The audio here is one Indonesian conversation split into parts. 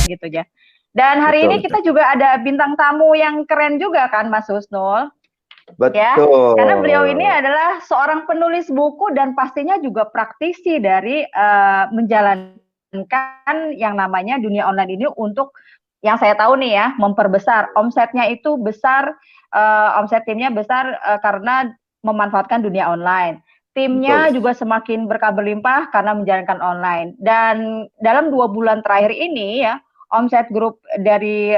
gitu ya. Dan hari ini kita juga ada bintang tamu yang keren juga kan Mas Husnul. Betul. Ya, karena beliau ini adalah seorang penulis buku dan pastinya juga praktisi dari menjalankan yang namanya dunia online ini untuk yang saya tahu nih ya, memperbesar omsetnya itu besar, omset timnya besar karena memanfaatkan dunia online. Timnya juga semakin berkah berlimpah karena menjalankan online. Dan dalam 2 bulan terakhir ini ya, omset grup dari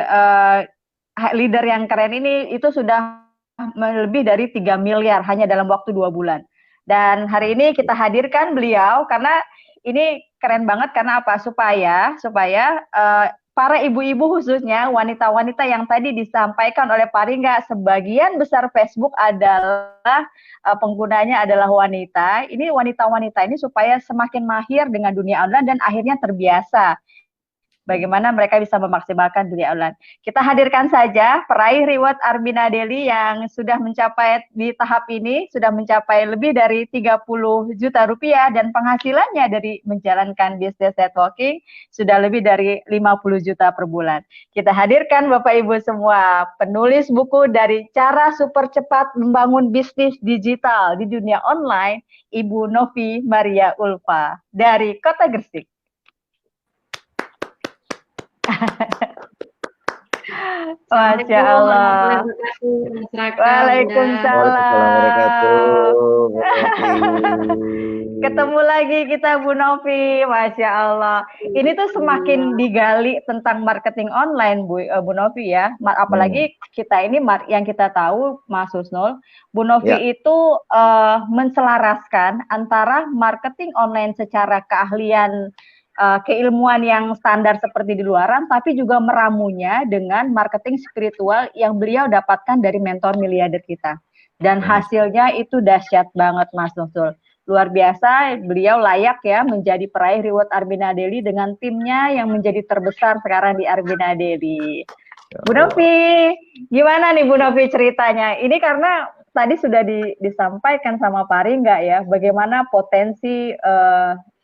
leader yang keren ini itu sudah lebih dari 3 miliar hanya dalam waktu 2 bulan. Dan hari ini kita hadirkan beliau karena ini keren banget karena apa? Supaya para ibu-ibu khususnya wanita-wanita yang tadi disampaikan oleh Pak Ringga, sebagian besar Facebook adalah penggunanya adalah wanita. Ini wanita-wanita ini supaya semakin mahir dengan dunia online dan akhirnya terbiasa bagaimana mereka bisa memaksimalkan dunia online. Kita hadirkan saja peraih reward Armina Deli yang sudah mencapai di tahap ini, sudah mencapai lebih dari 30 juta rupiah dan penghasilannya dari menjalankan bisnis networking sudah lebih dari 50 juta per bulan. Kita hadirkan Bapak Ibu semua, penulis buku dari Cara Super Cepat Membangun Bisnis Digital di Dunia Online, Ibu Novi Maria Ulfa dari Kota Gresik. Masya Allah. Waalaikumsalam. Ketemu lagi kita Bu Novi, Masya Allah. Ini tuh semakin digali tentang marketing online Bu Novi ya. Apalagi kita ini yang kita tahu Mas Husnul, Bu Novi itu menselaraskan antara marketing online secara keahlian keilmuan yang standar seperti di luaran, tapi juga meramunya dengan marketing spiritual yang beliau dapatkan dari mentor miliarder kita. Dan hasilnya itu dahsyat banget Mas Nusul. Luar biasa, beliau layak ya menjadi peraih reward Armina Deli dengan timnya yang menjadi terbesar sekarang di Armina Deli. Bu Novi, gimana nih Bu Novi ceritanya? Ini karena tadi sudah disampaikan sama Pak Ringga ya, bagaimana potensi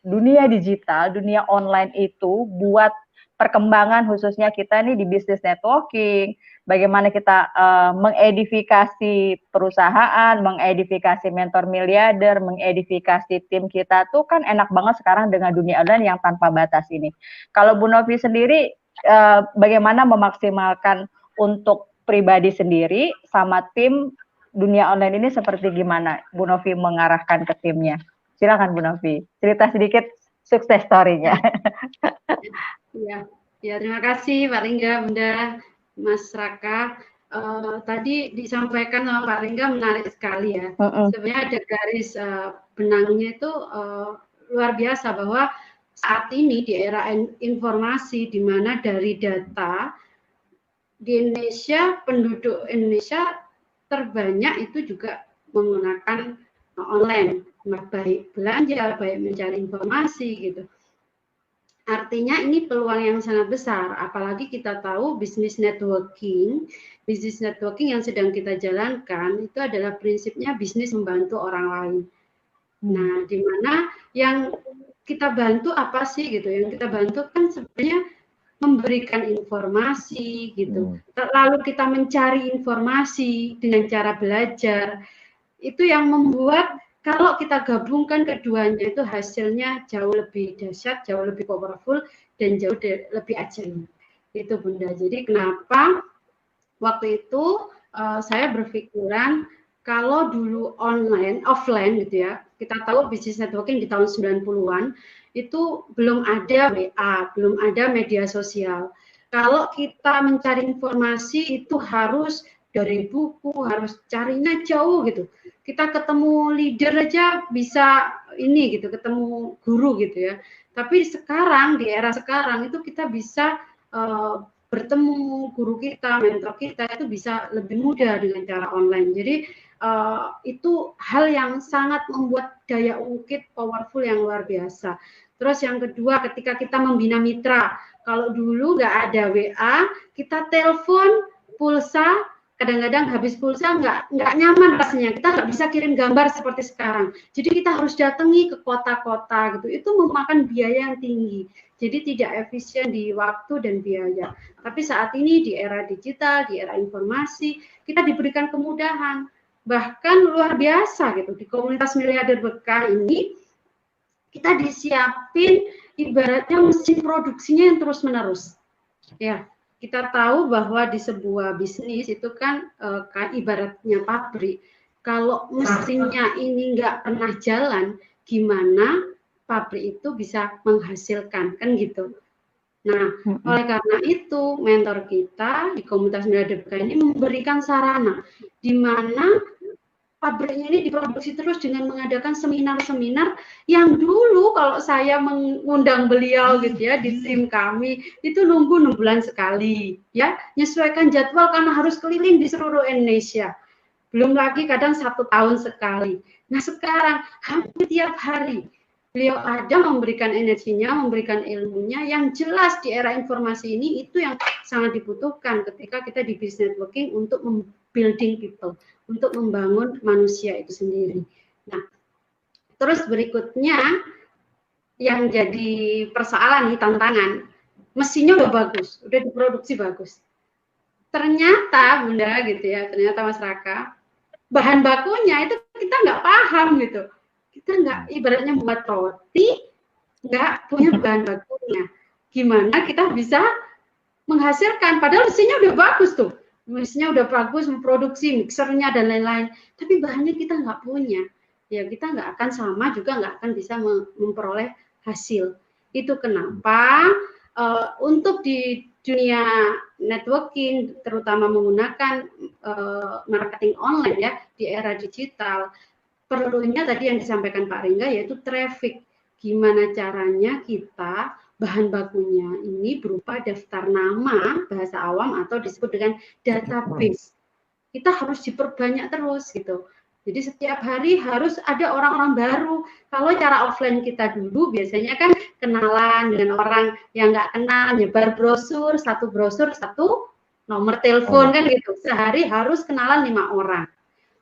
dunia digital, dunia online itu buat perkembangan khususnya kita nih di bisnis networking, bagaimana kita mengedifikasi perusahaan, mengedifikasi mentor miliarder, mengedifikasi tim kita tuh kan enak banget sekarang dengan dunia online yang tanpa batas ini. Kalau Bu Novi sendiri bagaimana memaksimalkan untuk pribadi sendiri sama tim dunia online ini seperti gimana Bu Novi mengarahkan ke timnya? Silakan Bu Novi, cerita sedikit sukses story-nya. Ya, terima kasih Pak Ringga, Bunda, Mas Raka. Tadi disampaikan sama Pak Ringga menarik sekali ya. Sebenarnya ada garis benangnya itu luar biasa bahwa saat ini di era informasi di mana dari data di Indonesia, penduduk Indonesia terbanyak itu juga menggunakan online, baik belanja, baik mencari informasi gitu. Artinya ini peluang yang sangat besar, apalagi kita tahu bisnis networking yang sedang kita jalankan itu adalah prinsipnya bisnis membantu orang lain. Nah, di mana yang kita bantu apa sih gitu? Yang kita bantu kan sebenarnya memberikan informasi gitu. Lalu kita mencari informasi dengan cara belajar. Itu yang membuat kalau kita gabungkan keduanya itu hasilnya jauh lebih dahsyat, jauh lebih powerful, dan jauh lebih ajaib. Itu Bunda. Jadi kenapa waktu itu saya berpikiran kalau dulu online, offline gitu ya, kita tahu bisnis networking di tahun 90-an, itu belum ada WA, belum ada media sosial. Kalau kita mencari informasi itu harus dari buku, harus carinya jauh gitu. Kita ketemu leader aja bisa ini gitu, ketemu guru gitu ya. Tapi sekarang, di era sekarang itu kita bisa bertemu guru kita, mentor kita itu bisa lebih mudah dengan cara online. Jadi itu hal yang sangat membuat daya ungkit powerful yang luar biasa. Terus yang kedua, ketika kita membina mitra, kalau dulu nggak ada WA, kita telepon pulsa kadang-kadang habis pulsa nggak nyaman rasanya, kita nggak bisa kirim gambar seperti sekarang. Jadi kita harus datangi ke kota-kota gitu, itu memakan biaya yang tinggi. Jadi tidak efisien di waktu dan biaya. Tapi saat ini di era digital, di era informasi, kita diberikan kemudahan. Bahkan luar biasa gitu, di komunitas miliarder berkah ini, kita disiapin ibaratnya mesin produksinya yang terus-menerus. Ya, kita tahu bahwa di sebuah bisnis itu kan ibaratnya pabrik. Kalau mesinnya ini nggak pernah jalan, gimana pabrik itu bisa menghasilkan, kan gitu. Nah, oleh karena itu mentor kita di komunitas miliarder berkah ini memberikan sarana di mana pabriknya ini diproduksi terus dengan mengadakan seminar-seminar yang dulu kalau saya mengundang beliau gitu ya di tim kami itu nunggu 6 bulan sekali ya, menyesuaikan jadwal karena harus keliling di seluruh Indonesia, belum lagi kadang 1 tahun sekali. Nah sekarang hampir tiap hari beliau ada memberikan energinya, memberikan ilmunya yang jelas di era informasi ini, itu yang sangat dibutuhkan ketika kita di business networking untuk building people, untuk membangun manusia itu sendiri. Nah, terus berikutnya yang jadi persoalan nih, tantangan, mesinnya udah bagus, udah diproduksi bagus. Ternyata Bunda gitu ya, ternyata Mas Raka, bahan bakunya itu kita nggak paham gitu. Kita nggak, ibaratnya buat roti, nggak punya bahan bakunya. Gimana kita bisa menghasilkan, padahal mesinnya udah bagus tuh. Mesinnya udah bagus, memproduksi, mixernya dan lain-lain. Tapi bahannya kita nggak punya. Ya kita nggak akan sama juga, nggak akan bisa memperoleh hasil. Itu kenapa untuk di dunia networking, terutama menggunakan marketing online ya, di era digital, perlunya tadi yang disampaikan Pak Ringga yaitu traffic. Gimana caranya kita bahan bakunya ini berupa daftar nama bahasa awam atau disebut dengan database. Kita harus diperbanyak terus gitu. Jadi setiap hari harus ada orang-orang baru. Kalau cara offline kita dulu biasanya kan kenalan dengan orang yang nggak kenal, nyebar brosur, satu nomor telepon kan gitu. Sehari harus kenalan 5 orang.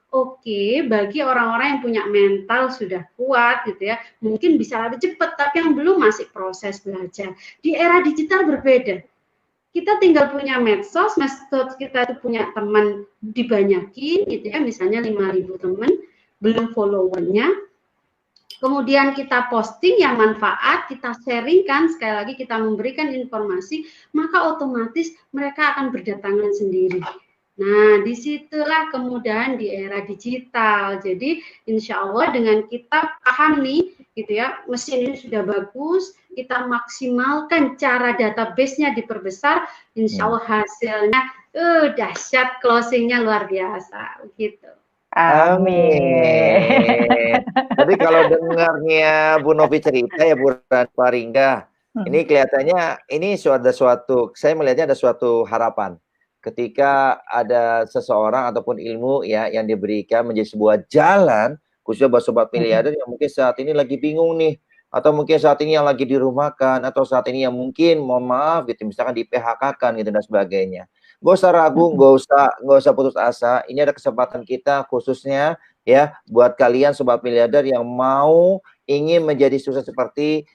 Oke, bagi orang-orang yang punya mental sudah kuat gitu ya, mungkin bisa lebih cepat, tapi yang belum masih proses belajar. Di era digital berbeda. Kita tinggal punya medsos kita itu punya teman dibanyakin gitu ya, misalnya 5.000 teman, belum followernya. Kemudian kita posting yang manfaat, kita sharingkan, sekali lagi kita memberikan informasi, maka otomatis mereka akan berdatangan sendiri. Nah, disitulah kemudahan di era digital. Jadi, insya Allah dengan kita paham nih, gitu ya, mesin ini sudah bagus, kita maksimalkan cara database-nya diperbesar, insya Allah hasilnya dahsyat, closing-nya luar biasa, gitu. Amin. Tapi kalau dengarnya Bu Novi cerita ya Bu Ringga, ini kelihatannya ini suatu, saya melihatnya ada suatu harapan. Ketika ada seseorang ataupun ilmu ya yang diberikan menjadi sebuah jalan, khususnya buat sobat miliarder yang mungkin saat ini lagi bingung nih, atau mungkin saat ini yang lagi dirumahkan, atau saat ini yang mungkin mohon maaf gitu, misalkan di PHK-kan gitu dan sebagainya. Gak usah ragu, gak usah putus asa. Ini ada kesempatan kita khususnya ya buat kalian sobat miliarder yang mau ingin menjadi sukses seperti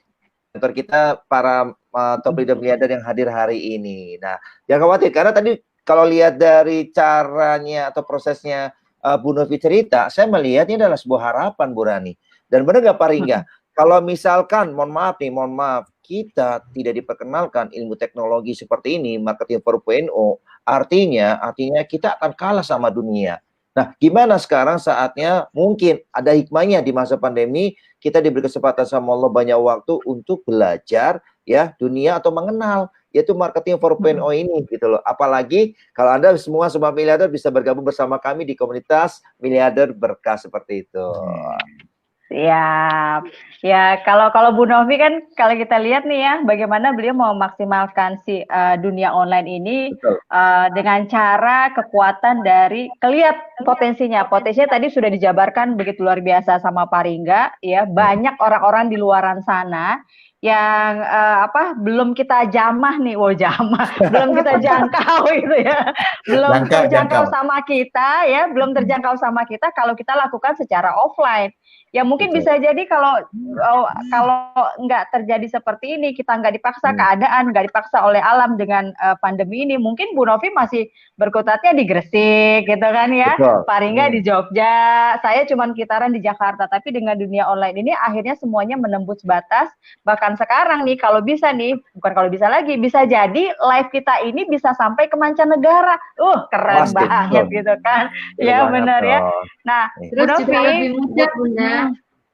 mentor kita, para top leader miliarder yang hadir hari ini. Nah, jangan khawatir karena tadi kalau lihat dari caranya atau prosesnya Bu Novi cerita, saya melihat ini adalah sebuah harapan Bu Rani. Dan benar nggak Pak Ringga? Kalau misalkan, mohon maaf, kita tidak diperkenalkan ilmu teknologi seperti ini, marketing 4.0, artinya kita akan kalah sama dunia. Nah, gimana sekarang saatnya mungkin ada hikmahnya di masa pandemi, kita diberi kesempatan sama Allah banyak waktu untuk belajar ya dunia atau mengenal yaitu marketing 4.0 ini gitu loh. Apalagi kalau Anda semua sobat miliarder bisa bergabung bersama kami di komunitas miliarder berkah seperti itu. Siap. Ya, kalau Bu Novi kan kalau kita lihat nih ya, bagaimana beliau mau memaksimalkan si dunia online ini dengan cara kekuatan dari kelihat potensinya. Potensinya tadi sudah dijabarkan begitu luar biasa sama Pak Ringga ya. Banyak orang-orang di luaran sana yang belum kita jamah nih, belum kita jangkau gitu ya, belum terjangkau sama kita ya, belum terjangkau sama kita kalau kita lakukan secara offline. Ya mungkin bisa jadi kalau nggak terjadi seperti ini, kita nggak dipaksa keadaan, nggak dipaksa oleh alam dengan pandemi ini, mungkin Bu Novi masih berkutatnya di Gresik gitu kan ya, Pak Ringga di Jogja, saya cuman kitaran di Jakarta. Tapi dengan dunia online ini akhirnya semuanya menembus batas. Bahkan sekarang nih kalau bisa nih, bukan kalau bisa lagi, bisa jadi live kita ini bisa sampai ke mancanegara. Keren banget gitu kan. Ya benar ya. Nah, terus juga lebih mudah Bunda.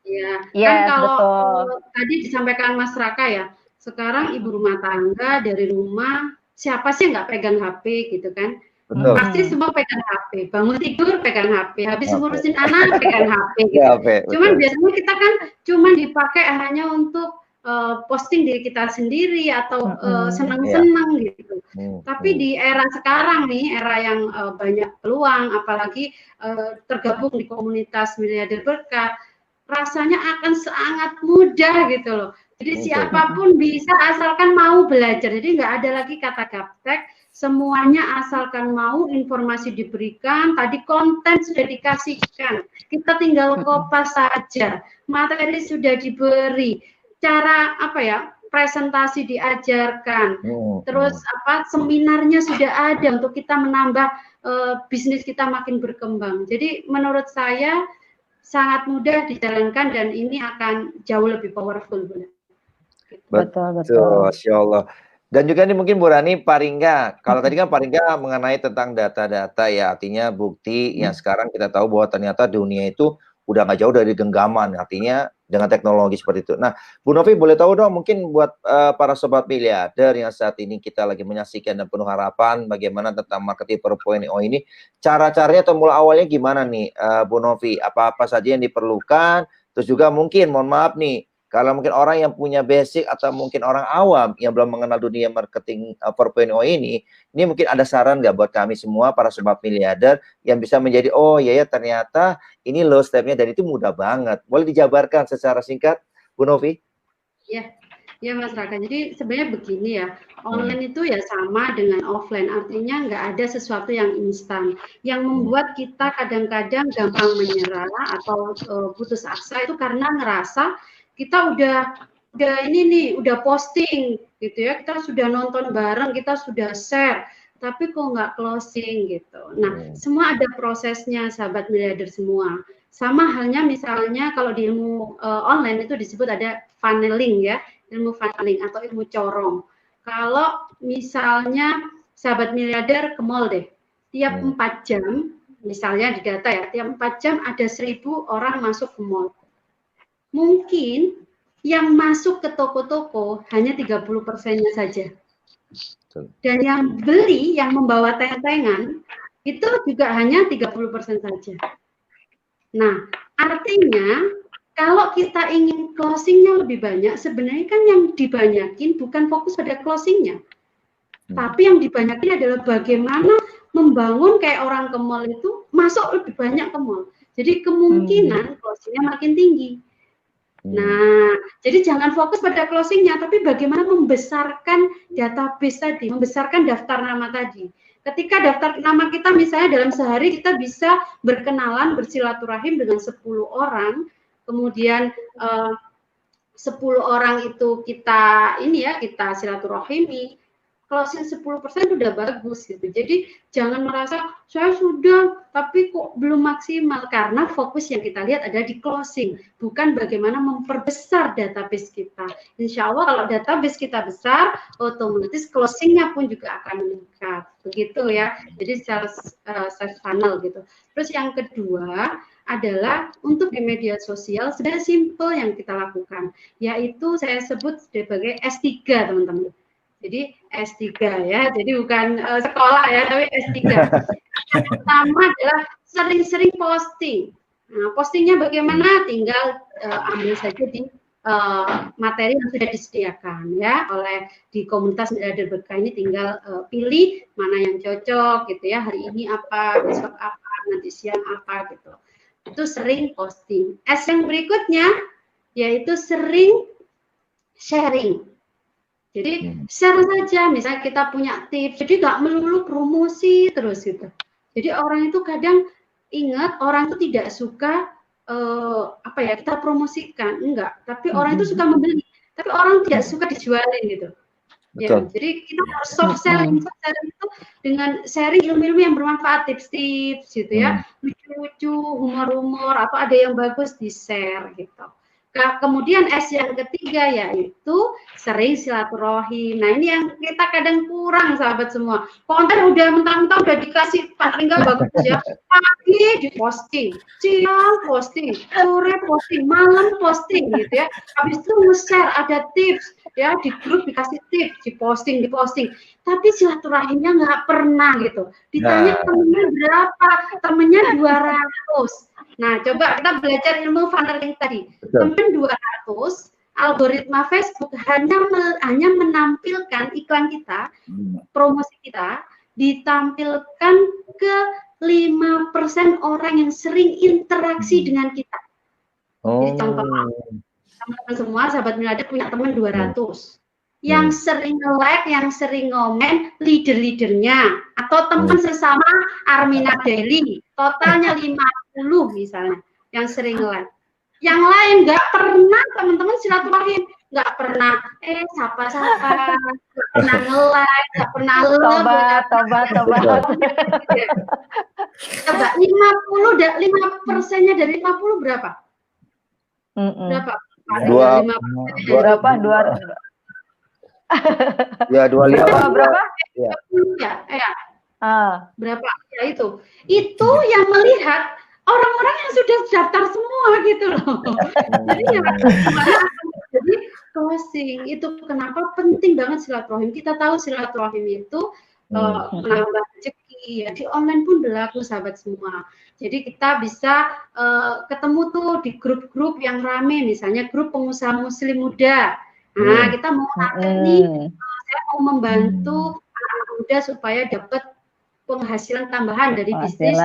Ya, kan kalau tadi disampaikan Mas Raka ya, sekarang ibu rumah tangga dari rumah, siapa sih nggak pegang HP gitu kan? Betul. Pasti semua pegang HP, bangun tidur pegang HP, habis ngurusin anak pegang HP gitu. Cuman biasanya kita kan cuma dipakai hanya untuk posting diri kita sendiri atau senang-senang gitu. Tapi di era sekarang nih, era yang banyak peluang, apalagi tergabung di komunitas miliarder berkah, rasanya akan sangat mudah gitu loh. Jadi siapapun bisa asalkan mau belajar. Jadi nggak ada lagi kata gaptek, semuanya asalkan mau, informasi diberikan, tadi konten sudah dikasihkan, kita tinggal kopas saja, materi sudah diberi, cara presentasi diajarkan, terus seminarnya sudah ada untuk kita menambah bisnis kita makin berkembang. Jadi menurut saya sangat mudah dijalankan dan ini akan jauh lebih powerful. Betul. Masya Allah. Dan juga nih mungkin Bu Rani, Pak Ringga, kalau tadi kan Pak Ringga mengenai tentang data-data ya, artinya bukti yang sekarang kita tahu bahwa ternyata dunia itu udah nggak jauh dari genggaman, artinya dengan teknologi seperti itu. Nah, Bu Novi boleh tahu dong mungkin buat para sobat miliarder yang saat ini kita lagi menyaksikan dan penuh harapan bagaimana tentang marketing 4.0 ini, cara-caranya atau mulai awalnya gimana nih Bu Novi, apa-apa saja yang diperlukan, terus juga mungkin mohon maaf nih, kalau mungkin orang yang punya basic atau mungkin orang awam yang belum mengenal dunia marketing 4.0 ini mungkin ada saran nggak buat kami semua para sobat miliarder yang bisa menjadi ya ternyata ini loh stepnya dan itu mudah banget. Boleh dijabarkan secara singkat, Bu Novi? Ya Mas Raka, jadi sebenarnya begini ya, online itu ya sama dengan offline, artinya nggak ada sesuatu yang instan. Yang membuat kita kadang-kadang gampang menyerah atau putus asa itu karena ngerasa kita udah posting gitu ya, kita sudah nonton bareng, kita sudah share, tapi kok nggak closing gitu. Nah, semua ada prosesnya sahabat miliarder semua. Sama halnya misalnya kalau di ilmu online itu disebut ada funneling ya, ilmu funneling atau ilmu corong. Kalau misalnya sahabat miliarder ke mall deh, tiap 4 jam, misalnya di data ya, tiap 4 jam ada 1000 orang masuk ke mall. Mungkin yang masuk ke toko-toko hanya 30%-nya saja. Dan yang beli, yang membawa tentengan, itu juga hanya 30% saja. Nah, artinya kalau kita ingin closing-nya lebih banyak, sebenarnya kan yang dibanyakin bukan fokus pada closing-nya. Tapi yang dibanyakin adalah bagaimana membangun kayak orang ke mall itu masuk lebih banyak ke mall. Jadi kemungkinan closing-nya makin tinggi. Nah, jadi jangan fokus pada closing-nya, tapi bagaimana membesarkan database tadi, membesarkan daftar nama tadi. Ketika daftar nama kita misalnya dalam sehari kita bisa berkenalan, bersilaturahim dengan 10 orang, kemudian 10 orang itu kita silaturahimi, closing 10% sudah bagus gitu. Jadi jangan merasa saya sudah tapi kok belum maksimal, karena fokus yang kita lihat ada di closing, bukan bagaimana memperbesar database kita. Insya Allah kalau database kita besar, otomatis closingnya pun juga akan meningkat. Begitu ya. Jadi sales funnel gitu. Terus yang kedua adalah untuk di media sosial sebenarnya simple yang kita lakukan, yaitu saya sebut sebagai S3 teman-teman. Jadi S3 ya, jadi bukan sekolah ya, tapi S3. Yang pertama adalah sering-sering posting. Nah, postingnya bagaimana? Tinggal ambil saja di materi yang sudah disediakan ya oleh di komunitas miliarder berkah ini, tinggal pilih mana yang cocok gitu ya. Hari ini apa, besok apa, nanti siang apa gitu. Itu sering posting. S yang berikutnya yaitu sering sharing. Jadi share saja, misalnya kita punya tips, jadi nggak melulu promosi terus gitu. Jadi orang itu kadang ingat orang itu tidak suka kita promosikan, enggak. Tapi orang itu suka membeli, tapi orang tidak suka dijualin gitu. Ya, jadi kita harus soft selling itu dengan sharing ilmu-ilmu yang bermanfaat, tips-tips gitu ya, lucu-lucu, humor-humor, ada yang bagus di share gitu. Kemudian S yang ketiga yaitu sering silaturahim. Nah ini yang kita kadang kurang sahabat semua. Konten udah mentang-mentang udah dikasih paling nggak bagus ya. Pagi diposting, siang posting, sore posting, malam posting gitu ya. Habis itu nge-share ada tips ya, di grup dikasih tips, diposting. Tapi silaturahimnya nggak pernah gitu. Ditanya temennya berapa? Temennya 200. Nah, coba kita belajar ilmu funneling tadi. Temen 200, algoritma Facebook hanya menampilkan iklan kita, promosi kita, ditampilkan ke 5% orang yang sering interaksi dengan kita. Jadi contoh, teman-teman semua, sahabat miliarder punya teman 200. Yang sering nge-like, yang sering ngomen, leader-leadernya. Atau teman sesama Armina Daily, totalnya 50 misalnya, yang sering nge-like. Yang lain nggak pernah teman-teman silaturahim, nggak pernah sapa-sapa, nggak pernah nge-like, nggak pernah tobat. Coba 5%-nya dari 50 berapa? Berapa? Berapa? Ya 25 berapa? Berapa? Ya itu yang melihat orang-orang yang sudah daftar semua gitu loh. Jadi closing itu kenapa penting banget silaturahim. Kita tahu silaturahim itu menambah rezeki ya, di online pun berlaku sahabat semua. Jadi kita bisa ketemu tuh di grup-grup yang rame, misalnya grup pengusaha muslim muda. Nah, kita mau saya mau membantu anak muda supaya dapat penghasilan tambahan dari bisnis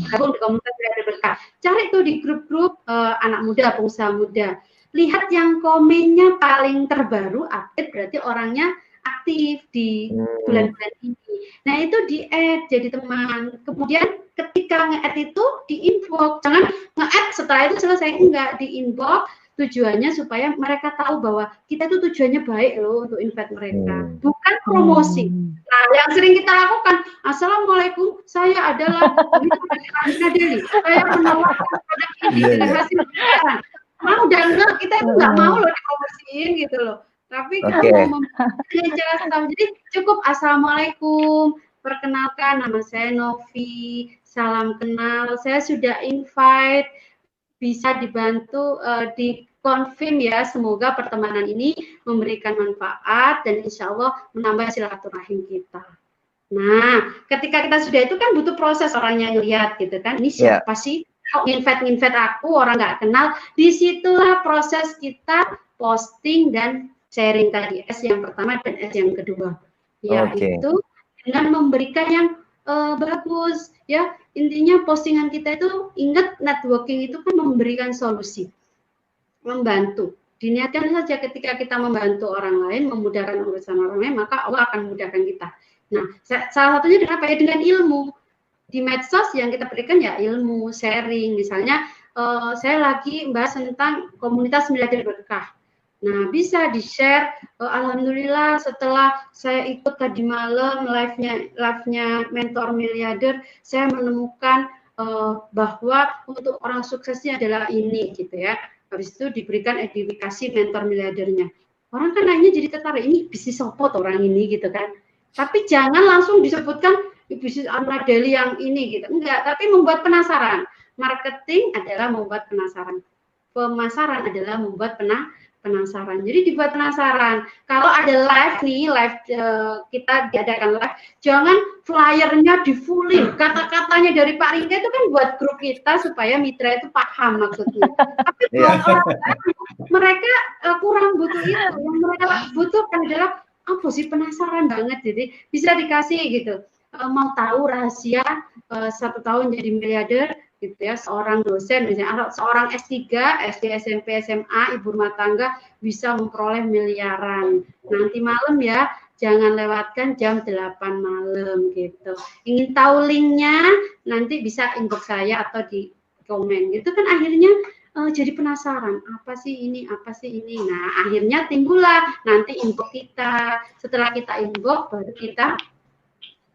gabung di komunitas Miliarder Berkah. Cari tuh di grup-grup anak muda, pengusaha muda. Lihat yang komennya paling terbaru, update, berarti orangnya aktif di bulan-bulan ini. Nah, itu di-add jadi teman. Kemudian ketika nge-add itu di-inbox. Jangan nge-add setelah itu selesai, enggak, di-inbox. Tujuannya supaya mereka tahu bahwa kita itu tujuannya baik loh untuk invite mereka, bukan promosi. Nah, yang sering kita lakukan, Assalamualaikum, saya adalah Armina Daily, saya menawarkan produk ini dengan hasil pembicaraan. Mau dan enggak, kita itu nggak mau loh dipromosiin gitu loh. Tapi kita mau memberikan jelas tahu. Jadi cukup Assalamualaikum, perkenalkan nama saya Novi, salam kenal, saya sudah invite. Bisa dibantu di confirm ya, semoga pertemanan ini memberikan manfaat dan insya Allah menambah silaturahim kita. Nah, ketika kita sudah itu kan butuh proses orangnya ngelihat gitu kan, ini siapa sih? Kok invite aku orang nggak kenal? Disitulah proses kita posting dan sharing tadi, S yang pertama dan S yang kedua, yaitu dengan memberikan yang bagus ya. Intinya postingan kita itu, ingat networking itu kan memberikan solusi, membantu. Diniatkan saja ketika kita membantu orang lain, memudahkan urusan orang lain, maka Allah akan memudahkan kita. Nah, salah satunya dengan apa ya? Dengan ilmu. Di medsos yang kita berikan ya ilmu, sharing. Misalnya saya lagi membahas tentang komunitas Miliarder Berkah. Nah, bisa di-share, alhamdulillah setelah saya ikut tadi malam live-nya Mentor Miliarder, saya menemukan bahwa untuk orang suksesnya adalah ini gitu ya. Habis itu diberikan edukasi Mentor Miliardernya. Orang kan nanya jadi tertarik, ini bisnis apa orang ini gitu kan. Tapi jangan langsung disebutkan bisnis Armina Daily yang ini gitu. Enggak, tapi membuat penasaran. Marketing adalah membuat penasaran. Pemasaran adalah membuat penasaran. Jadi dibuat penasaran. Kalau ada live nih, kita diadakan live, jangan flyernya di fullin. Kata-katanya dari Pak Ringga itu kan buat grup kita supaya mitra itu paham maksudnya. Tapi mereka kurang butuh itu. Yang mereka butuhkan adalah apa sih, penasaran banget. Jadi bisa dikasih gitu. Mau tahu rahasia 1 tahun jadi miliarder, gitu ya, seorang dosen misalnya, seorang S3, SD, SMP, SMA, ibu rumah tangga bisa memperoleh miliaran. Nanti malam ya, jangan lewatkan jam 8 malam gitu. Ingin tahu linknya, nanti bisa inbox saya atau di komen. Itu kan akhirnya jadi penasaran, apa sih ini, apa sih ini. Nah, akhirnya timbullah nanti inbox kita. Setelah kita inbox, baru kita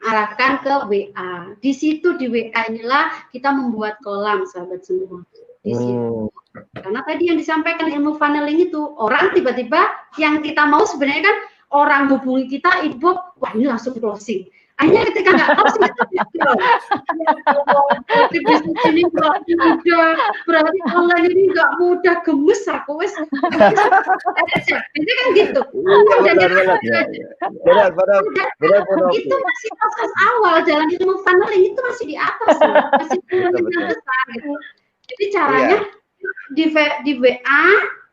arahkan ke WA. Di situ di WA inilah kita membuat kolam, sahabat semua. Di situ. Karena tadi yang disampaikan ilmu funneling itu, orang tiba-tiba yang kita mau sebenarnya kan orang hubungi kita inbox, wah ini langsung closing. Akhirnya ketika nggak tahu sih bisnis ini nggak mudah, berarti online ini nggak mudah, gemes aku wes. Ini kan gitu. Itu masih proses awal jalan ilmu funneling itu masih di atas, masih belum besar gitu. Jadi caranya di WA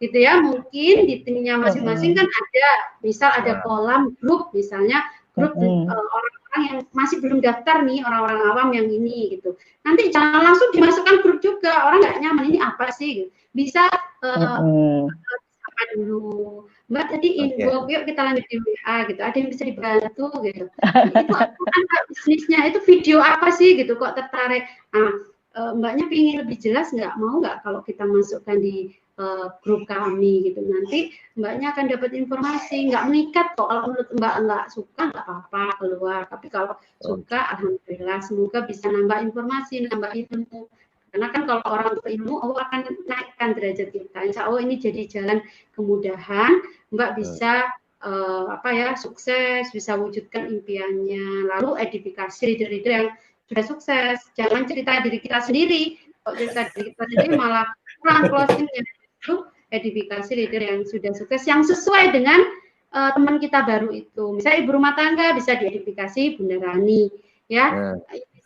gitu ya, mungkin di timnya masing-masing kan ada, misal ada kolam grup misalnya, grup orang-orang yang masih belum daftar nih, orang-orang awam yang ini gitu. Nanti jangan langsung dimasukkan grup juga, orang nggak nyaman ini apa sih gitu. Bisa dulu, Mbak tadi inbox, yuk kita lanjut di WA gitu, ada yang bisa dibantu gitu. Itu apa bisnisnya, itu video apa sih gitu, kok tertarik. Nah, Mbaknya ingin lebih jelas nggak, mau nggak kalau kita masukkan di grup kami gitu, nanti Mbaknya akan dapat informasi, nggak mengikat kok. Kalau menurut Mbak nggak suka nggak apa-apa keluar, tapi kalau suka alhamdulillah, semoga bisa nambah informasi, nambah ilmu. Karena kan kalau orang berilmu, Allah akan naikkan derajat kita. Insya Allah ini jadi jalan kemudahan, Mbak bisa sukses, bisa wujudkan impiannya. Lalu edifikasi leader-leader yang sudah sukses. Jangan cerita diri kita sendiri. Kalau cerita diri kita sendiri malah kurang closingnya. Itu edifikasi leader yang sudah sukses, yang sesuai dengan teman kita baru itu. Misalnya ibu rumah tangga bisa diedifikasi Bunda Rani, ya.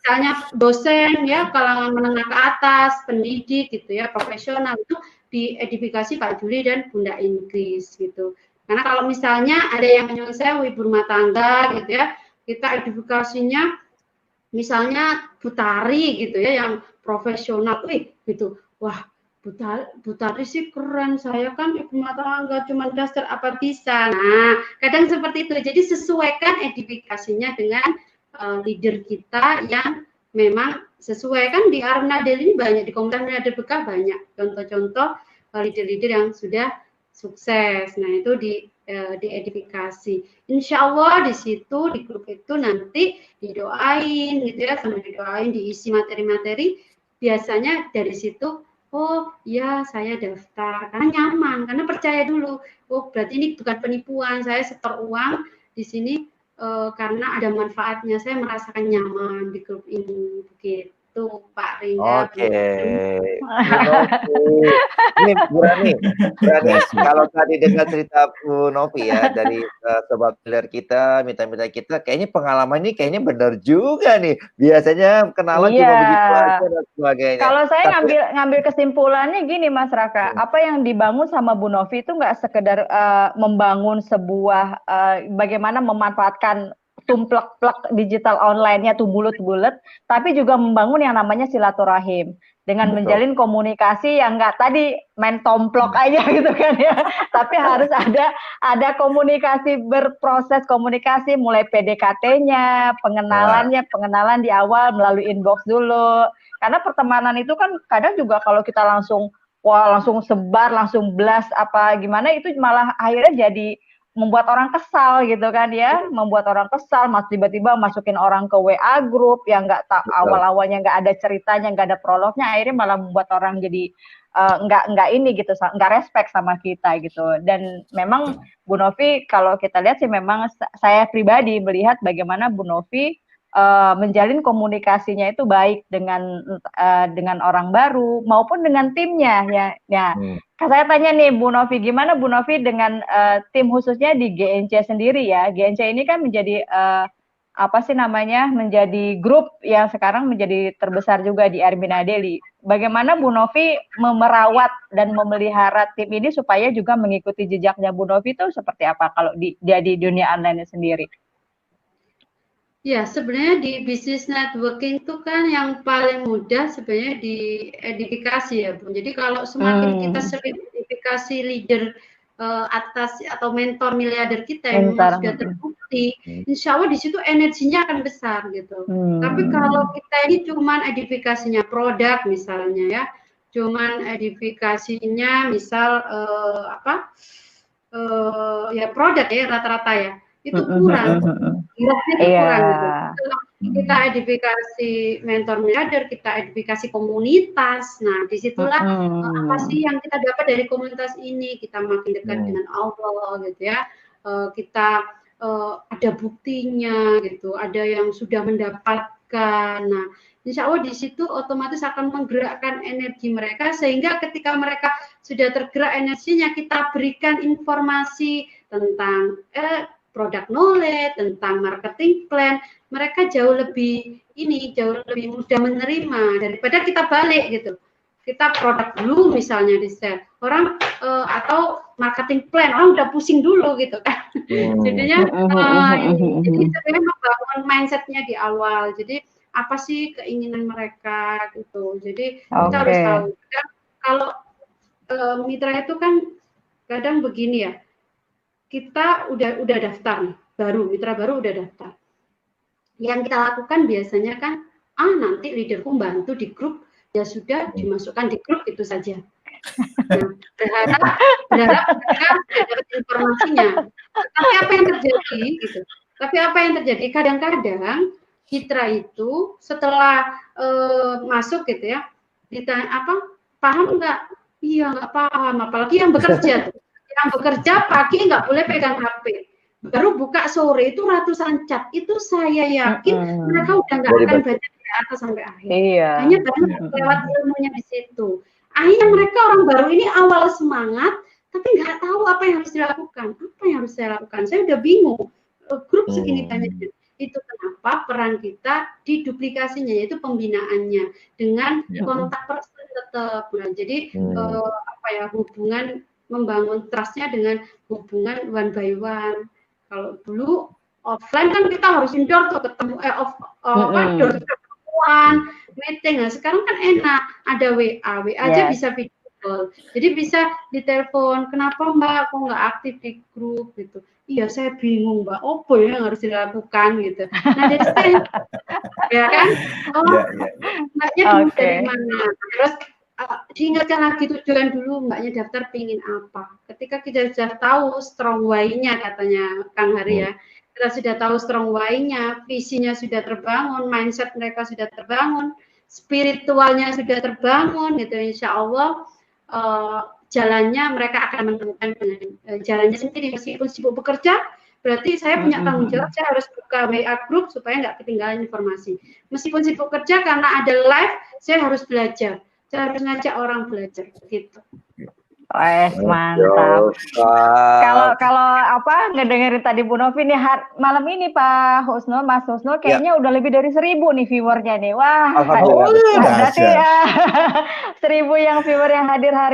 Misalnya dosen ya, kalangan menengah ke atas, pendidik gitu ya, profesional itu diedifikasi Pak Juli dan Bunda Inggris gitu. Karena kalau misalnya ada yang menyuruh saya ibu rumah tangga gitu ya, kita edifikasinya misalnya Butari gitu ya, yang profesional, gitu, wah Butari sih keren, saya kan ibu rumah tangga cuma dasar apa bisa. Nah, kadang seperti itu. Jadi sesuaikan edifikasinya dengan leader kita yang memang sesuai. Kan di Arena Daily ini banyak, di komunitas Arena Bekah banyak contoh-contoh leader-leader yang sudah sukses. Nah, itu diedifikasi. Insya Allah di situ, di grup itu nanti didoain gitu ya, sambil didoain, diisi materi-materi. Biasanya dari situ, oh ya saya daftar, karena nyaman, karena percaya dulu, oh berarti ini bukan penipuan, saya setor uang di sini karena ada manfaatnya, saya merasakan nyaman di grup ini, begitu Pak Ringga. Oke. Ini Bu Rani, kalau tadi dengar cerita Bu Novi ya, dari sobat pilar kita, mitra-mitra kita, kayaknya pengalaman ini kayaknya benar juga nih. Biasanya kenalan cuma begitu aja dan sebagainya. Kalau saya ngambil kesimpulannya gini Mas Raka, apa yang dibangun sama Bu Novi itu nggak sekedar membangun sebuah bagaimana memanfaatkan tumplek-plek digital online-nya tuh bulet-bulet, tapi juga membangun yang namanya silaturahim dengan menjalin komunikasi yang nggak tadi main tomplok aja gitu kan ya, tapi harus ada komunikasi, berproses komunikasi mulai PDKT-nya, pengenalan di awal melalui inbox dulu, karena pertemanan itu kan kadang juga kalau kita langsung sebar, langsung blast apa gimana, itu malah akhirnya jadi membuat orang kesal gitu kan ya, membuat orang kesal, tiba-tiba masukin orang ke WA grup yang nggak awal-awalnya nggak ada ceritanya, nggak ada prolognya, akhirnya malah membuat orang jadi nggak ini gitu, nggak respect sama kita gitu. Dan memang Bu Novi kalau kita lihat sih, memang saya pribadi melihat bagaimana Bu Novi menjalin komunikasinya itu baik dengan orang baru maupun dengan timnya ya. Saya tanya nih Bu Novi, gimana Bu Novi dengan tim khususnya di GNC sendiri ya? GNC ini kan menjadi menjadi grup yang sekarang menjadi terbesar juga di Armina Daily. Bagaimana Bu Novi merawat dan memelihara tim ini supaya juga mengikuti jejaknya Bu Novi itu seperti apa kalau di dunia online sendiri? Ya, sebenarnya di bisnis networking itu kan yang paling mudah sebenarnya di edifikasi ya, Bu. Jadi kalau semakin kita sering edifikasi leader atas atau mentor miliarder kita yang memang sudah terbukti, insya Allah di situ energinya akan besar gitu. Tapi kalau kita ini cuman edifikasinya produk misalnya ya, cuman edifikasinya misal ya produk ya rata-rata ya, itu kurang. Kurang gitu. Kalau kita edifikasi mentor miliarder, kita edifikasi komunitas. Nah, disitulah apa sih yang kita dapat dari komunitas ini? Kita makin dekat dengan Allah, gitu ya. Kita ada buktinya, gitu. Ada yang sudah mendapatkan. Nah, insya Allah di situ otomatis akan menggerakkan energi mereka sehingga ketika mereka sudah tergerak energinya, kita berikan informasi tentang product knowledge, tentang marketing plan, mereka jauh lebih mudah menerima daripada kita balik gitu. Kita produk dulu misalnya di share orang atau marketing plan orang udah pusing dulu gitu kan. Jadinya jadi sebenarnya membangun mindsetnya di awal. Jadi apa sih keinginan mereka gitu. Jadi kita harus tahu. Kalau mitra itu kan kadang begini ya. Kita udah daftar nih, mitra baru udah daftar. Yang kita lakukan biasanya kan, nanti leaderku bantu di grup, ya sudah dimasukkan di grup itu saja. Nah, berharap mereka sudah dapat informasinya. Tapi apa yang terjadi gitu? Kadang-kadang mitra itu setelah masuk gitu ya, ditanya paham nggak? Iya nggak paham, apalagi yang bekerja tuh. Yang bekerja pagi nggak boleh pegang HP, baru buka sore itu ratusan chat, itu saya yakin mereka udah nggak akan baca dari atas sampai akhir. Hanya baru lewat ilmunya di situ. Akhirnya mereka orang baru ini awal semangat, tapi nggak tahu apa yang harus dilakukan. Apa yang harus saya lakukan? Saya udah bingung. Grup segini banyaknya. Itu kenapa peran kita di duplikasinya, yaitu pembinaannya dengan kontak person tetap. Nah, jadi hubungan membangun trust-nya dengan hubungan one by one. Kalau dulu offline kan kita harus indoor tuh ketemu outdoor ketemuan, meeting. Nah, sekarang kan enak, ada WA aja bisa video call. Jadi bisa ditelepon, kenapa Mbak kok nggak aktif di grup gitu. Iya, saya bingung Mbak, apa ya yang harus dilakukan gitu. Nah, dari saya ya kan, Mbaknya dulu dari mana? Terus diingatkan lagi tujuan dulu, Mbaknya daftar pingin apa. Ketika kita sudah tahu strong why-nya katanya Kang Hari ya, kita sudah tahu strong why-nya, visinya sudah terbangun, mindset mereka sudah terbangun, spiritualnya sudah terbangun gitu, insya Allah jalannya mereka akan menemukan jalannya sendiri. Meskipun sibuk bekerja, berarti saya punya tanggung jawab, saya harus buka WA group supaya nggak ketinggalan informasi. Meskipun sibuk kerja karena ada live, saya harus belajar. Saya harus ngajak orang belajar gitu. Mantap. Kalau ngedengerin tadi Bu Novi nih malam ini Pak Husnul, Mas Husnul kayaknya udah lebih dari 1000 nih viewernya nih. Wah, berarti ya 1000 yang viewer yang hadir hari